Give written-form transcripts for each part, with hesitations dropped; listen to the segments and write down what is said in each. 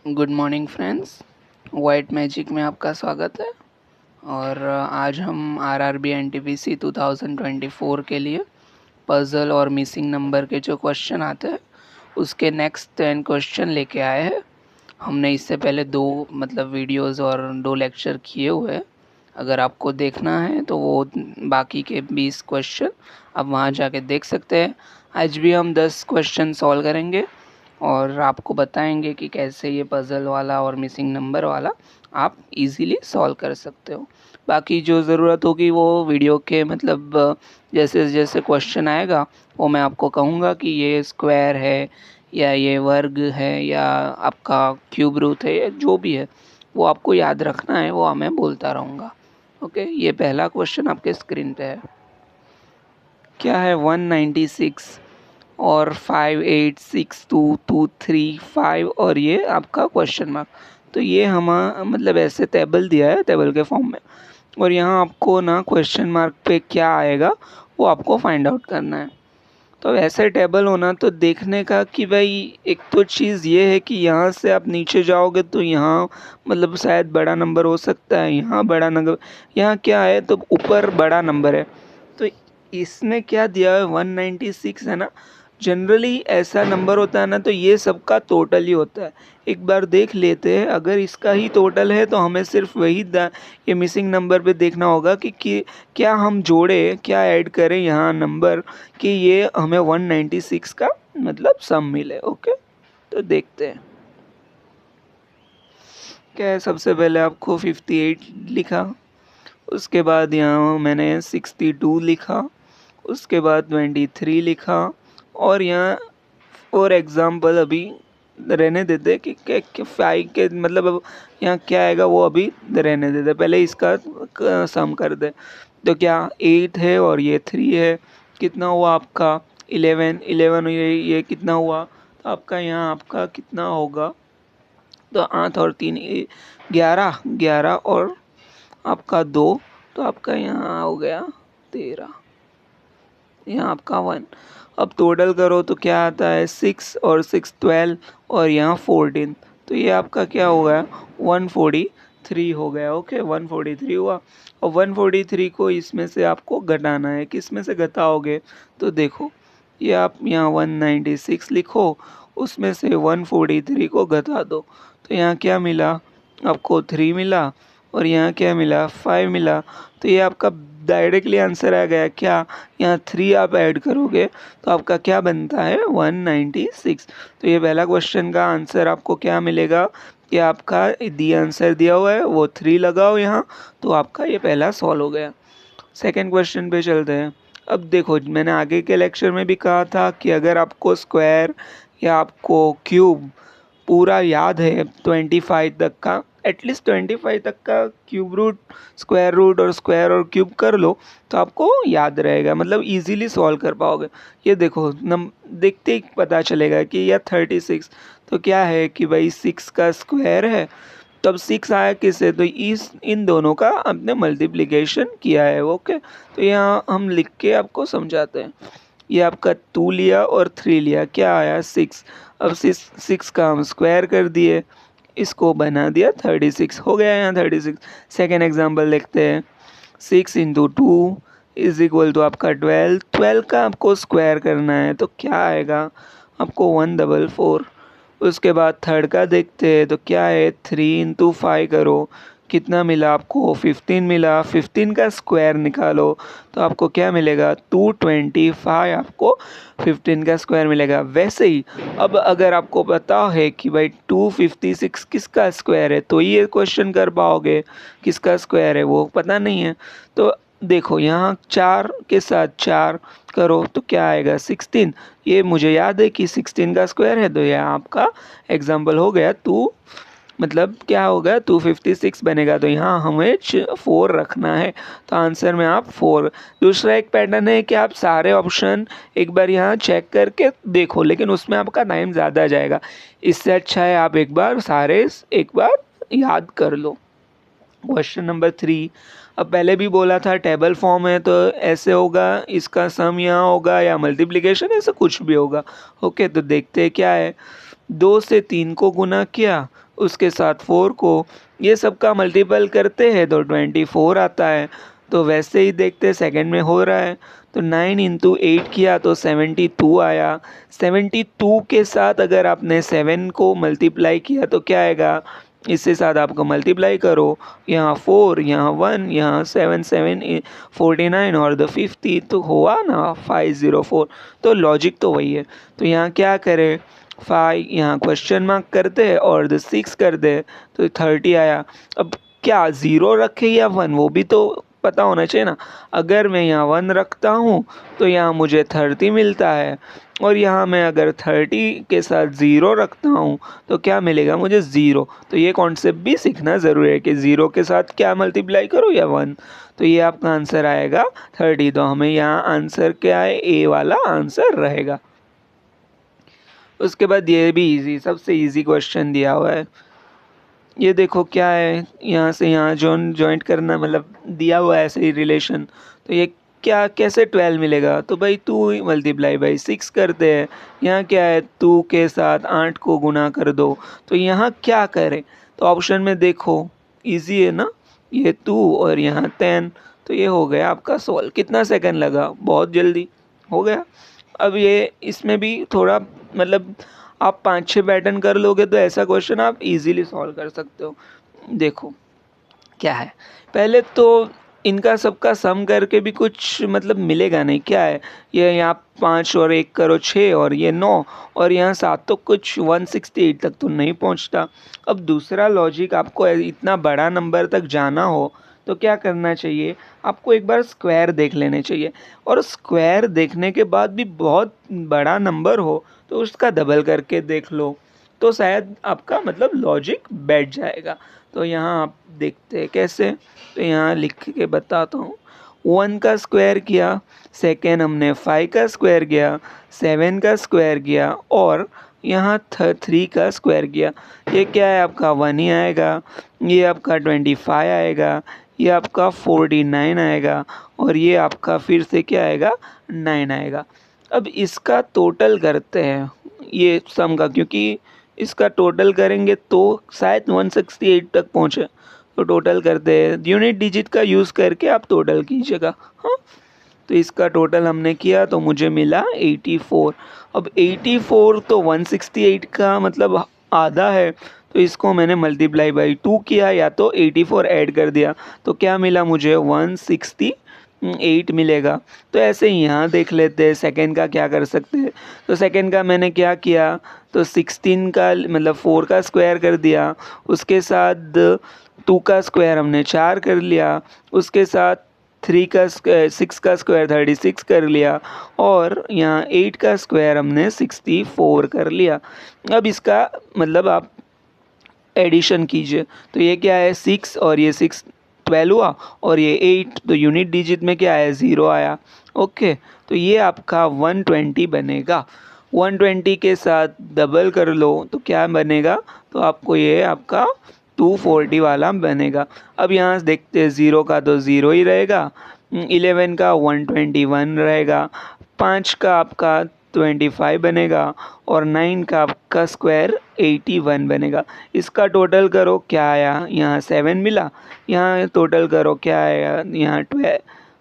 Good morning friends, white magic में आपका स्वागत है। और आज हम आरआरबी एनटीपीसी 2024 के लिए पज़ल और मिसिंग नंबर के जो क्वेश्चन आते हैं उसके नेक्स्ट 10 क्वेश्चन लेके आए हैं। हमने इससे पहले दो वीडियोस और दो लेक्चर किए हुए हैं। अगर आपको देखना है तो वो बाकी के 20 क्वेश्चन आप वहाँ जाके देख सकते हैं। आज भी हम 10 क्वेश्चन सॉल्व करेंगे और आपको बताएंगे कि कैसे ये पज़ल वाला और मिसिंग नंबर वाला आप इजीली सॉल्व कर सकते हो। बाकी जो ज़रूरत होगी वो वीडियो के जैसे जैसे क्वेश्चन आएगा वो मैं आपको कहूँगा कि ये स्क्वायर है या ये वर्ग है या आपका क्यूब रूट है या जो भी है वो आपको याद रखना है, वो मैं बोलता रहूँगा। ओके, ये पहला क्वेश्चन आपके स्क्रीन पे है। क्या है 196 और 586223 और ये आपका क्वेश्चन मार्क। तो ये हम ऐसे टेबल दिया है, टेबल के फॉर्म में, और यहाँ आपको ना क्वेश्चन मार्क पे क्या आएगा वो आपको फाइंड आउट करना है। तो ऐसे टेबल होना तो देखने का कि भाई एक तो चीज़ ये है कि यहाँ से आप नीचे जाओगे तो यहाँ शायद बड़ा नंबर हो सकता है, यहाँ बड़ा नंबर, यहाँ क्या है तो ऊपर बड़ा नंबर है। तो इसमें क्या दिया है 196 है ना। जनरली ऐसा नंबर होता है ना तो ये सबका टोटल ही होता है। एक बार देख लेते हैं, अगर इसका ही टोटल है तो हमें सिर्फ वही ये मिसिंग नंबर पे देखना होगा कि क्या हम जोड़े, क्या ऐड करें यहाँ नंबर कि ये हमें 196 का सम मिले। ओके, तो देखते हैं क्या है। सबसे पहले आपको 58 लिखा, उसके बाद यहाँ मैंने 62 लिखा, उसके बाद 23 लिखा, और यहाँ फॉर एग्ज़ाम्पल अभी रहने देते कि 5 के अब यहाँ क्या आएगा वो अभी रहने देते, पहले इसका सम कर दे। तो क्या 8 है और ये 3 है, कितना हुआ आपका 11, 11 ये कितना हुआ, तो आपका यहाँ आपका कितना होगा, तो 8 और 3 11, 11 और आपका 2, तो आपका यहाँ हो गया 13, यहाँ आपका 1। अब टोटल करो तो क्या आता है 6 और 6 12 और यहाँ 14, तो ये आपका क्या हो गया 143 हो गया। ओके, 143 हुआ, और 143 को इसमें से आपको घटाना है। किस में से घटाओगे, तो देखो ये आप यहाँ 196 लिखो, उसमें से 143 को घटा दो, तो यहाँ क्या मिला आपको 3 मिला, और यहाँ क्या मिला 5 मिला। तो ये आपका डायरेक्टली आंसर आ गया। क्या यहाँ 3 आप ऐड करोगे तो आपका क्या बनता है 196। तो ये पहला क्वेश्चन का आंसर आपको क्या मिलेगा कि आपका दिया आंसर दिया हुआ है वो 3 लगाओ यहाँ, तो आपका ये पहला सॉल्व हो गया। सेकेंड क्वेश्चन पे चलते हैं। अब देखो, मैंने आगे के लेक्चर में भी कहा था कि अगर आपको स्क्वायर या आपको क्यूब पूरा याद है 25 तक का, एटलीस्ट 25 तक का क्यूब रूट, स्क्वायर और क्यूब कर लो तो आपको याद रहेगा, इजीली सॉल्व कर पाओगे। ये देखो देखते ही पता चलेगा कि यह 36, तो क्या है कि भाई 6 का स्क्वायर है, तब 6 आया किससे, तो इन दोनों का हमने मल्टीप्लिकेशन किया है। ओके, तो यहाँ हम लिख के आपको समझाते हैं। ये आपका 2 लिया और 3 लिया, क्या आया 6। अब 6 का हम स्क्वायर कर दिए, इसको बना दिया 36, हो गया यहाँ 36। सेकेंड एग्जाम्पल देखते हैं। 6 इंटू 2 इज इक्वल टू आपका 12, 12 का आपको स्क्वायर करना है, तो क्या आएगा आपको 144। उसके बाद थर्ड का देखते हैं, तो क्या है 3 इंटू 5 करो, कितना मिला आपको 15 मिला, 15 का स्क्वायर निकालो तो आपको क्या मिलेगा 225, आपको 15 का स्क्वायर मिलेगा। वैसे ही अब अगर आपको पता है कि भाई 256 किसका स्क्वायर है तो ये क्वेश्चन कर पाओगे, किसका स्क्वायर है वो पता नहीं है, तो देखो यहाँ 4 के साथ 4 करो तो क्या आएगा 16, ये मुझे याद है कि 16 का स्क्वायर है, तो यह आपका एग्जाम्पल हो गया। क्या होगा 256 बनेगा, तो यहाँ हमें 4 रखना है, तो आंसर में आप 4। दूसरा एक पैटर्न है कि आप सारे ऑप्शन एक बार यहाँ चेक करके देखो, लेकिन उसमें आपका टाइम ज़्यादा जाएगा। इससे अच्छा है आप एक बार सारे एक बार याद कर लो। क्वेश्चन नंबर 3, अब पहले भी बोला था टेबल फॉर्म है तो ऐसे होगा, इसका सम यहाँ होगा या मल्टीप्लिकेशन, ऐसा कुछ भी होगा। ओके, तो देखते हैं क्या है। 2 से 3 को गुना किया उसके साथ 4 को ये सब का मल्टीपल करते हैं तो 24 आता है। तो वैसे ही देखते सेकंड में हो रहा है, तो 9 इंटू 8 किया तो 72 आया। 72 के साथ अगर आपने 7 को मल्टीप्लाई किया तो क्या आएगा, इसके साथ आपको मल्टीप्लाई करो, यहाँ 4, यहाँ 1, यहाँ 7, 7 49 और द 50, तो हुआ ना 504। तो लॉजिक तो वही है। तो यहाँ क्या करें, 5 यहाँ क्वेश्चन मार्क करते हैं और द 6 कर दे तो 30 आया। अब क्या 0 रखे या 1, वो भी तो पता होना चाहिए ना। अगर मैं यहाँ 1 रखता हूँ तो यहाँ मुझे 30 मिलता है, और यहाँ मैं अगर 30 के साथ 0 रखता हूँ तो क्या मिलेगा मुझे, 0। तो ये कॉन्सेप्ट भी सीखना ज़रूरी है कि 0 के साथ क्या मल्टीप्लाई करो या 1। तो ये आपका आंसर आएगा 30। तो हमें यहाँ आंसर क्या है, ए वाला आंसर रहेगा। उसके बाद ये भी इजी, सबसे इजी क्वेश्चन दिया हुआ है। ये देखो क्या है, यहाँ से यहाँ जॉइंट करना, मतलब दिया हुआ है ऐसे ही रिलेशन। तो ये क्या कैसे 12 मिलेगा, तो भाई 2 मल्टीप्लाई बाई 6 करते हैं। यहाँ क्या है, 2 के साथ 8 को गुना कर दो। तो यहाँ क्या करें, तो ऑप्शन में देखो इजी है ना, ये 2 और यहाँ 10। तो ये हो गया आपका सॉल्व। कितना सेकंड लगा, बहुत जल्दी हो गया। अब ये इसमें भी थोड़ा मतलब आप 5-6 पैटर्न कर लोगे तो ऐसा क्वेश्चन आप इजीली सॉल्व कर सकते हो। देखो क्या है, पहले तो इनका सबका सम करके भी कुछ मतलब मिलेगा नहीं। क्या है, ये यहाँ 5 और 1 करो 6 और ये 9 और यहाँ 7, तो कुछ 168 तक तो नहीं पहुँचता। अब दूसरा लॉजिक, आपको इतना बड़ा नंबर तक जाना हो तो क्या करना चाहिए, आपको एक बार स्क्वायर देख लेने चाहिए। और स्क्वायर देखने के बाद भी बहुत बड़ा नंबर हो तो उसका डबल करके देख लो, तो शायद आपका मतलब लॉजिक बैठ जाएगा। तो यहाँ आप देखते हैं कैसे, तो यहाँ लिख के बताता हूँ। 1 का स्क्वायर किया, सेकेंड हमने 5 का स्क्वायर किया, 7 का स्क्वायर किया और यहाँ 3 का स्क्वायर किया। ये क्या है आपका 1 ही आएगा, ये आपका 25 आएगा, ये आपका 49 आएगा और ये आपका फिर से क्या आएगा 9 आएगा। अब इसका टोटल करते हैं ये सम का, क्योंकि इसका टोटल करेंगे तो शायद 168 तक पहुँचे। तो टोटल करते हैं, यूनिट डिजिट का यूज़ करके आप टोटल कीजिएगा। हाँ, तो इसका टोटल हमने किया तो मुझे मिला 84। अब 84 तो 168 का मतलब आधा है, तो इसको मैंने मल्टीप्लाई बाई 2 किया या तो 84 ऐड कर दिया, तो क्या मिला मुझे 168 मिलेगा। तो ऐसे ही यहाँ देख लेते हैं सेकंड का क्या कर सकते हैं। तो सेकंड का मैंने क्या किया, तो 16 का मतलब 4 का स्क्वायर कर दिया, उसके साथ 2 का स्क्वायर हमने 4 कर लिया, उसके साथ 6 का स्क्वायर 36 कर लिया और यहाँ 8 का स्क्वायर हमने 64 कर लिया। अब इसका मतलब आप एडिशन कीजिए, तो ये क्या है 6 और ये 6 12 हुआ और ये 8, तो यूनिट डिजिट में क्या है 0 आया। ओके, तो ये आपका 120 बनेगा। 120 के साथ डबल कर लो तो क्या बनेगा, तो आपको ये आपका 240 वाला बनेगा। अब यहाँ देखते हैं 0 का तो 0 ही रहेगा, 11 का 121 रहेगा, 5 का आपका 25 बनेगा और 9 का आपका स्क्वायर 81 बनेगा। इसका टोटल करो क्या आया, यहाँ 7 मिला, यहाँ टोटल करो क्या आया, यहाँ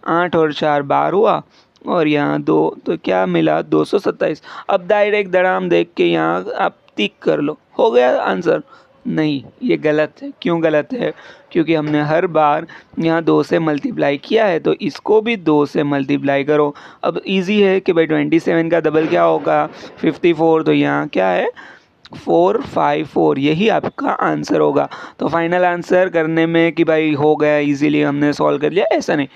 8 और 4 12 हुआ और यहाँ 2, तो क्या मिला 227। अब डायरेक्ट धड़ाम देख के यहाँ आप टिक कर लो, हो गया आंसर। नहीं, ये गलत है। क्यों गलत है, क्योंकि हमने हर बार यहाँ 2 से मल्टीप्लाई किया है, तो इसको भी 2 से मल्टीप्लाई करो। अब इजी है कि भाई 27 का डबल क्या होगा 54, तो यहाँ क्या है 454, यही आपका आंसर होगा। तो फाइनल आंसर करने में कि भाई हो गया इजीली हमने सॉल्व कर लिया, ऐसा नहीं।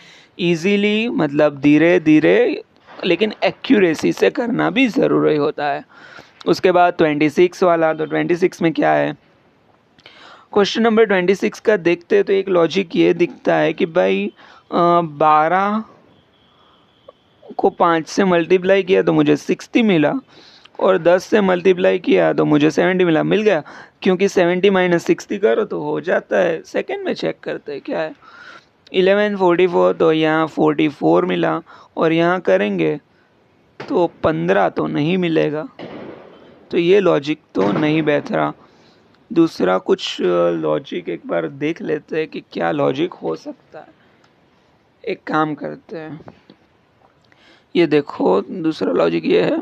इजीली मतलब धीरे धीरे लेकिन एक्यूरेसी से करना भी ज़रूरी होता है। उसके बाद 26 वाला, तो 26 में क्या है, क्वेश्चन नंबर 26 का देखते हैं तो एक लॉजिक ये दिखता है कि भाई 12 को 5 से मल्टीप्लाई किया तो मुझे 60 मिला और 10 से मल्टीप्लाई किया तो मुझे 70 मिल गया, क्योंकि 70 माइनस 60 करो तो हो जाता है। सेकंड में चेक करते हैं क्या है, 1144, तो यहाँ 44 मिला और यहाँ करेंगे तो 15 तो नहीं मिलेगा, तो ये लॉजिक तो नहीं बैठ रहा। दूसरा कुछ लॉजिक एक बार देख लेते हैं कि क्या लॉजिक हो सकता है। एक काम करते हैं, ये देखो दूसरा लॉजिक ये है,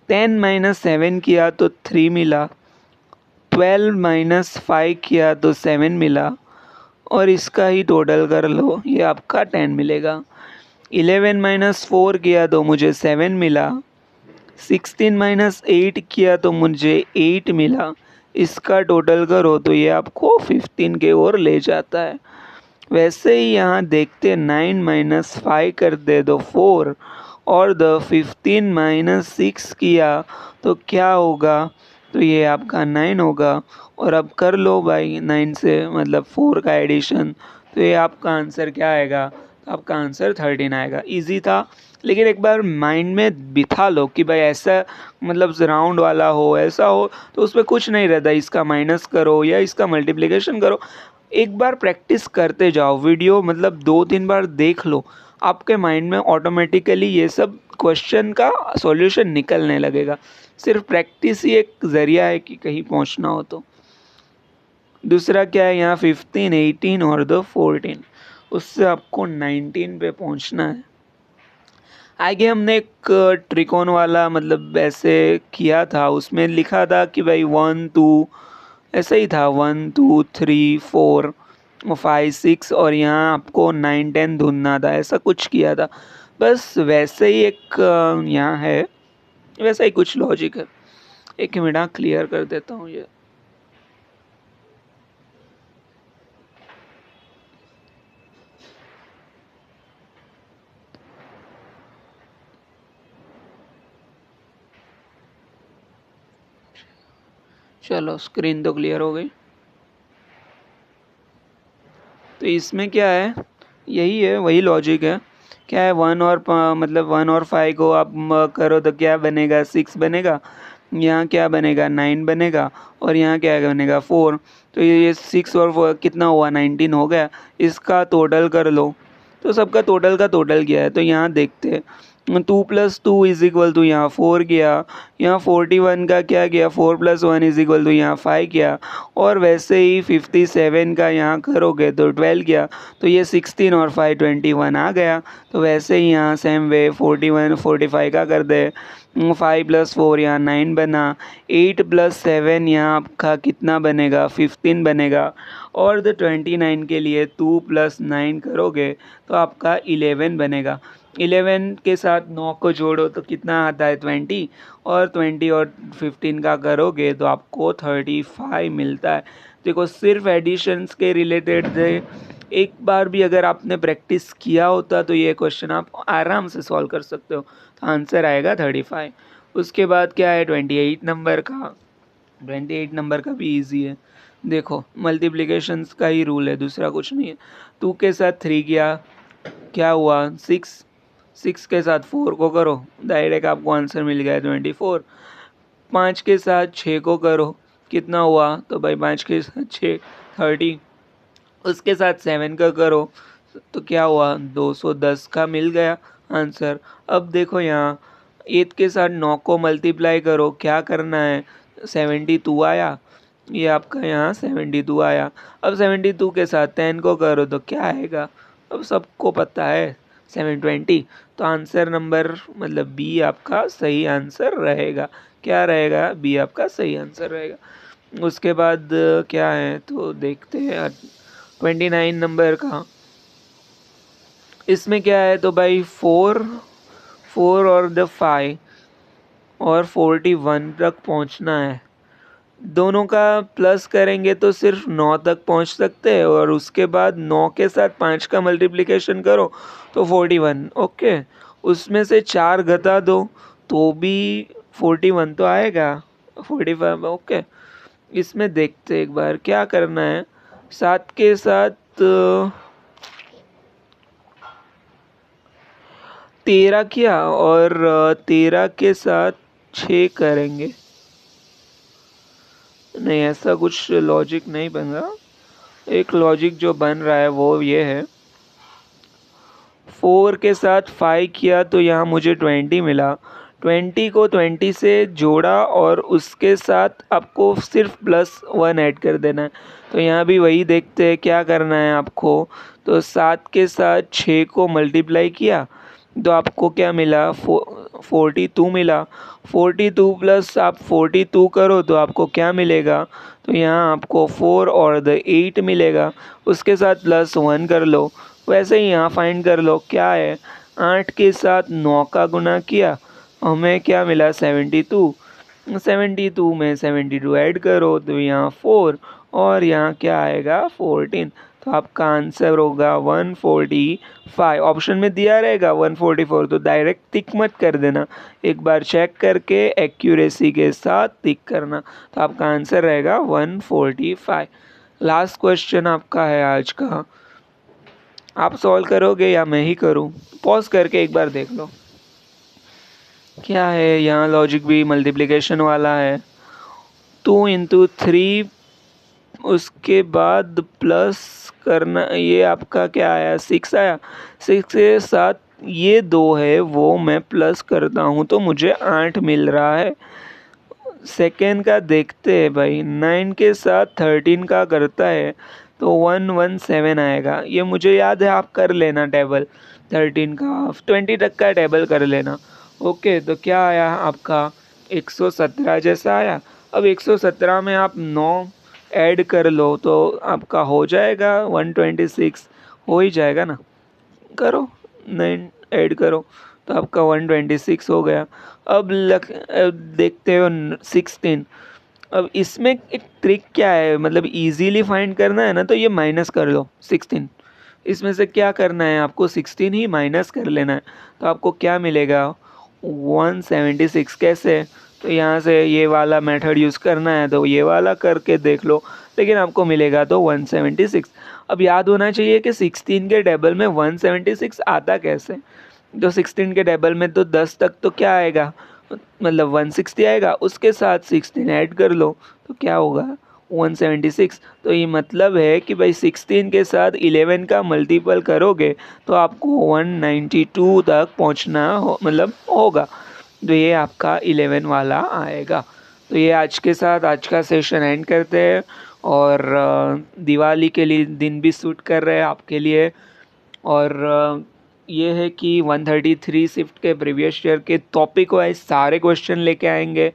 10 माइनस 7 किया तो 3 मिला, 12 माइनस 5 किया तो 7 मिला, और इसका ही टोटल कर लो, ये आपका 10 मिलेगा। 11 माइनस 4 किया तो मुझे 7 मिला, 16 माइनस 8 किया तो मुझे 8 मिला, इसका टोटल करो तो ये आपको 15 के ओर ले जाता है। वैसे ही यहाँ देखते 9 माइनस 5 कर दे तो 4, और 15 माइनस 6 किया तो क्या होगा, तो ये आपका 9 होगा। और अब कर लो भाई 9 से मतलब 4 का एडिशन, तो ये आपका आंसर क्या आएगा, तो आपका आंसर 13 आएगा। इजी था, लेकिन एक बार माइंड में बिठा लो कि भाई ऐसा मतलब राउंड वाला हो, ऐसा हो तो उसमें कुछ नहीं रहता, इसका माइनस करो या इसका मल्टीप्लिकेशन करो। एक बार प्रैक्टिस करते जाओ, वीडियो मतलब 2-3 बार देख लो, आपके माइंड में ऑटोमेटिकली ये सब क्वेश्चन का सॉल्यूशन निकलने लगेगा। सिर्फ प्रैक्टिस ही एक ज़रिया है कि कहीं पहुंचना हो तो। दूसरा क्या है, यहाँ 15, 18 और 14, उससे आपको 19 पे पहुंचना है। आगे हमने एक त्रिकोण वाला मतलब ऐसे किया था, उसमें लिखा था कि भाई 1 2, ऐसा ही था 1 2 3 4 5 6, और यहाँ आपको 9 10 ढूंढना था, ऐसा कुछ किया था। बस वैसे ही एक यहाँ है, वैसा ही कुछ लॉजिक है। एक मिनट क्लियर कर देता हूँ ये। चलो स्क्रीन तो क्लियर हो गई। तो इसमें क्या है, यही है, वही लॉजिक है। क्या है, 1 और मतलब 1 और 5 को आप करो तो क्या बनेगा, 6 बनेगा। यहाँ क्या बनेगा, 9 बनेगा, और यहाँ क्या बनेगा, 4। तो ये 6 और 4 कितना हुआ, 19 हो गया। इसका टोटल कर लो, तो सबका टोटल का टोटल क्या है, तो यहाँ देखते हैं। 2 + 2 इज इक्वल टू यहाँ 4 गया, यहाँ 41 का क्या गया, 4 + 1 इज इक्वल टू यहाँ 5 गया, और वैसे ही 57 का यहाँ करोगे तो 12 गया। तो ये 16 और 5 21 आ गया। तो वैसे ही यहाँ सेम वे 41 45 का कर दे, 5 + 4 यहाँ 9 बना, 8 + 7 यहाँ आपका कितना बनेगा, 15 बनेगा, और 29 के लिए 2 + 9 करोगे तो आपका 11 बनेगा। 11 के साथ 9 को जोड़ो तो कितना आता है, 20, और 20 और 15 का करोगे तो आपको 35 मिलता है। देखो सिर्फ एडिशंस के रिलेटेड थे, एक बार भी अगर आपने प्रैक्टिस किया होता तो ये क्वेश्चन आप आराम से सॉल्व कर सकते हो। तो आंसर आएगा 35। उसके बाद क्या है, 28 नंबर का। 28 नंबर का भी इजी है। देखो मल्टीप्लिकेशंस का ही रूल है, दूसरा कुछ नहीं है। 2 के साथ 3 किया, क्या हुआ, 6। 6 के साथ 4 को करो, डायरेक्ट आपको आंसर मिल गया 24। 5 के साथ 6 को करो, कितना हुआ, तो भाई 5 के साथ 6 30। उसके साथ 7 का करो तो क्या हुआ, 210 का मिल गया आंसर। अब देखो यहाँ 8 के साथ 9 को मल्टीप्लाई करो, क्या करना है, 72 आया, ये आपका यहाँ 72 आया। अब 72 के साथ 10 को करो तो क्या आएगा, अब सबको पता है 720। तो आंसर नंबर मतलब बी आपका सही आंसर रहेगा। क्या रहेगा, बी आपका सही आंसर रहेगा। उसके बाद क्या है तो देखते हैं 29 नंबर का। इसमें क्या है तो भाई 4 और 5 और 41 तक पहुंचना है। दोनों का प्लस करेंगे तो सिर्फ 9 तक पहुंच सकते हैं, और उसके बाद 9 के साथ 5 का मल्टीप्लिकेशन करो तो 41। ओके, उसमें से 4 घटा दो तो भी 41 तो आएगा, 45। ओके, इसमें देखते एक बार क्या करना है। 7 के साथ 13 किया, और 13 के साथ 6 करेंगे। नहीं, ऐसा कुछ लॉजिक नहीं बन रहा। एक लॉजिक जो बन रहा है वो ये है, 4 के साथ 5 किया तो यहाँ मुझे 20 मिला, 20 को 20 से जोड़ा और उसके साथ आपको सिर्फ +1 ऐड कर देना है। तो यहाँ भी वही देखते हैं क्या करना है आपको। तो 7 के साथ 6 को मल्टीप्लाई किया तो आपको क्या मिला, 42 मिला। 42 प्लस आप 42 करो तो आपको क्या मिलेगा, तो यहाँ आपको 4 और 8 मिलेगा, उसके साथ +1 कर लो। वैसे ही यहाँ फाइंड कर लो क्या है, 8 के साथ 9 का गुना किया, हमें क्या मिला 72। 72 में 72 ऐड करो तो यहाँ 4 और यहाँ क्या आएगा 14। तो आपका आंसर होगा 145। ऑप्शन में दिया रहेगा 144, तो डायरेक्ट टिक मत कर देना, एक बार चेक करके एक्यूरेसी के साथ टिक करना। तो आपका आंसर रहेगा 145। लास्ट क्वेश्चन आपका है आज का, आप सॉल्व करोगे या मैं ही करूँ? पॉज करके एक बार देख लो क्या है। यहाँ लॉजिक भी मल्टीप्लिकेशन वाला है। 2 इंटू 3, उसके बाद प्लस करना, ये आपका क्या आया 6 आया। 6 के साथ ये 2 है वो मैं प्लस करता हूँ तो मुझे 8 मिल रहा है। सेकेंड का देखते हैं भाई, 9 के साथ 13 का करता है तो 117 आएगा। ये मुझे याद है, आप कर लेना टेबल 13 का 20 तक का टेबल कर लेना। ओके, तो क्या आया आपका 117 जैसा आया। अब 117 में आप 9 ऐड कर लो तो आपका हो जाएगा 126, हो ही जाएगा ना। करो 9 ऐड करो तो आपका 126 हो गया। अब देखते हो 16। अब इसमें एक ट्रिक क्या है, मतलब इजीली फाइंड करना है ना, तो ये माइनस कर लो 16। इसमें से क्या करना है आपको, 16 ही माइनस कर लेना है। तो आपको क्या मिलेगा 176। कैसे, तो यहाँ से ये वाला मेथड यूज़ करना है तो ये वाला करके देख लो, लेकिन आपको मिलेगा तो 176। अब याद होना चाहिए कि 16 के टेबल में 176 आता कैसे। तो 16 के टेबल में तो 10 तक तो क्या आएगा, मतलब 160 आएगा, उसके साथ 16 ऐड कर लो तो क्या होगा 176। तो ये मतलब है कि भाई 16 के साथ 11 का मल्टीपल करोगे तो आपको 192 तक पहुंचना मतलब होगा। तो ये आपका 11 वाला आएगा। तो ये आज के साथ आज का सेशन एंड करते हैं। और दिवाली के लिए दिन भी सूट कर रहे हैं आपके लिए। और ये है कि 133 शिफ्ट के प्रीवियस ईयर के टॉपिक वाइज सारे क्वेश्चन लेके आएंगे।